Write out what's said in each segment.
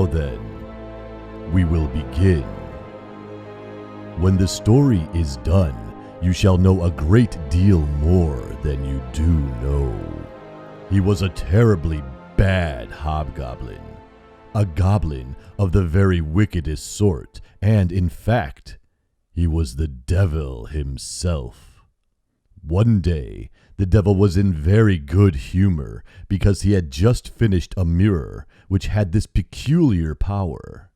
Now then, we will begin. When the story is done, you shall know a great deal more than you do know. He was a terribly bad hobgoblin, a goblin of the very wickedest sort, and in fact, he was the devil himself. One day, the devil was in very good humor because he had just finished a mirror which had this peculiar power.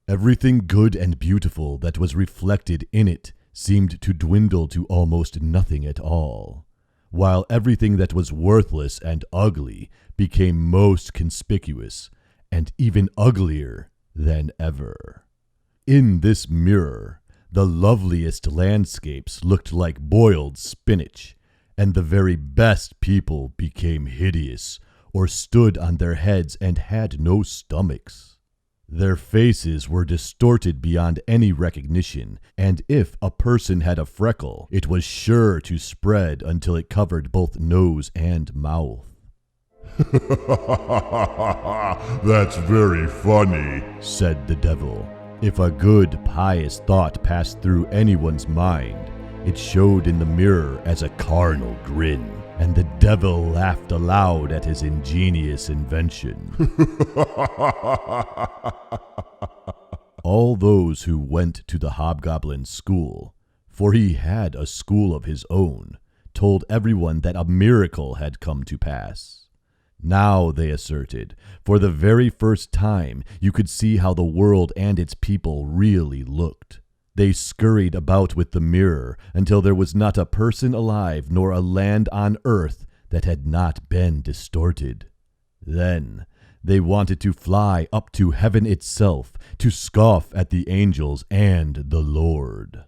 Everything good and beautiful that was reflected in it seemed to dwindle to almost nothing at all, while everything that was worthless and ugly became most conspicuous and even uglier than ever. In this mirror, the loveliest landscapes looked like boiled spinach, and the very best people became hideous, or stood on their heads and had no stomachs. Their faces were distorted beyond any recognition, and if a person had a freckle, it was sure to spread until it covered both nose and mouth. That's very funny, said the devil. If a good, pious thought passed through anyone's mind, it showed in the mirror as a carnal grin, and the devil laughed aloud at his ingenious invention. All those who went to the hobgoblin's school, for he had a school of his own, told everyone that a miracle had come to pass. Now, they asserted, for the very first time, you could see how the world and its people really looked. They scurried about with the mirror until there was not a person alive nor a land on earth that had not been distorted. Then they wanted to fly up to heaven itself, to scoff at the angels and the Lord.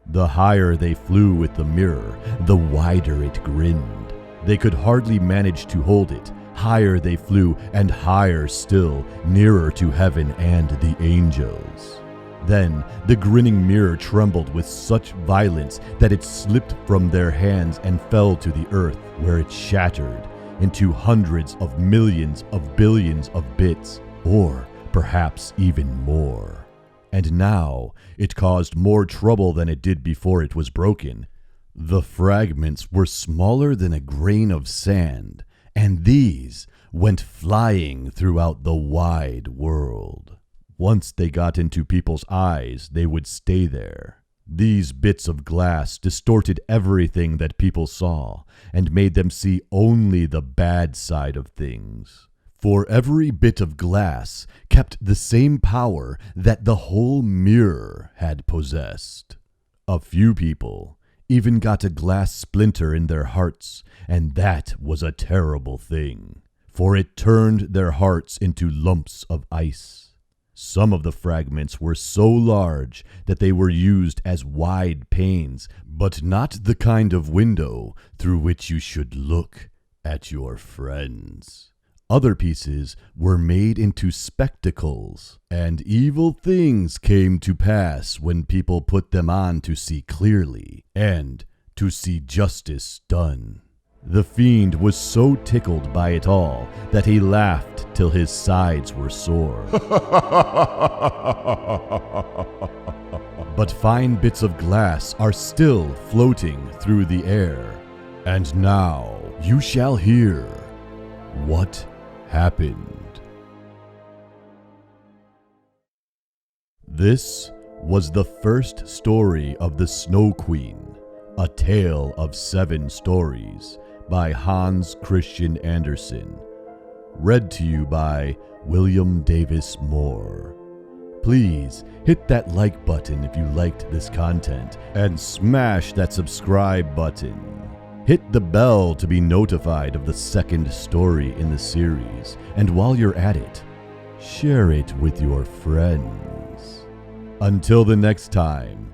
The higher they flew with the mirror, the wider it grinned. They could hardly manage to hold it. Higher they flew, and higher still, nearer to heaven and the angels. Then the grinning mirror trembled with such violence that it slipped from their hands and fell to the earth, where it shattered into hundreds of millions of billions of bits, or perhaps even more. And now it caused more trouble than it did before it was broken. The fragments were smaller than a grain of sand, and these went flying throughout the wide world. Once they got into people's eyes, they would stay there. These bits of glass distorted everything that people saw and made them see only the bad side of things. For every bit of glass kept the same power that the whole mirror had possessed. A few people even got a glass splinter in their hearts, and that was a terrible thing, for it turned their hearts into lumps of ice. Some of the fragments were so large that they were used as wide panes, but not the kind of window through which you should look at your friends. Other pieces were made into spectacles, and evil things came to pass when people put them on to see clearly and to see justice done. The fiend was so tickled by it all that he laughed till his sides were sore. But fine bits of glass are still floating through the air. And now you shall hear what happened. This was the first story of the Snow Queen, a tale of 7 stories by Hans Christian Andersen, read to you by William Davis Moore. Please hit that like button if you liked this content, and smash that subscribe button. Hit the bell to be notified of the second story in the series, and while you're at it, share it with your friends. Until the next time.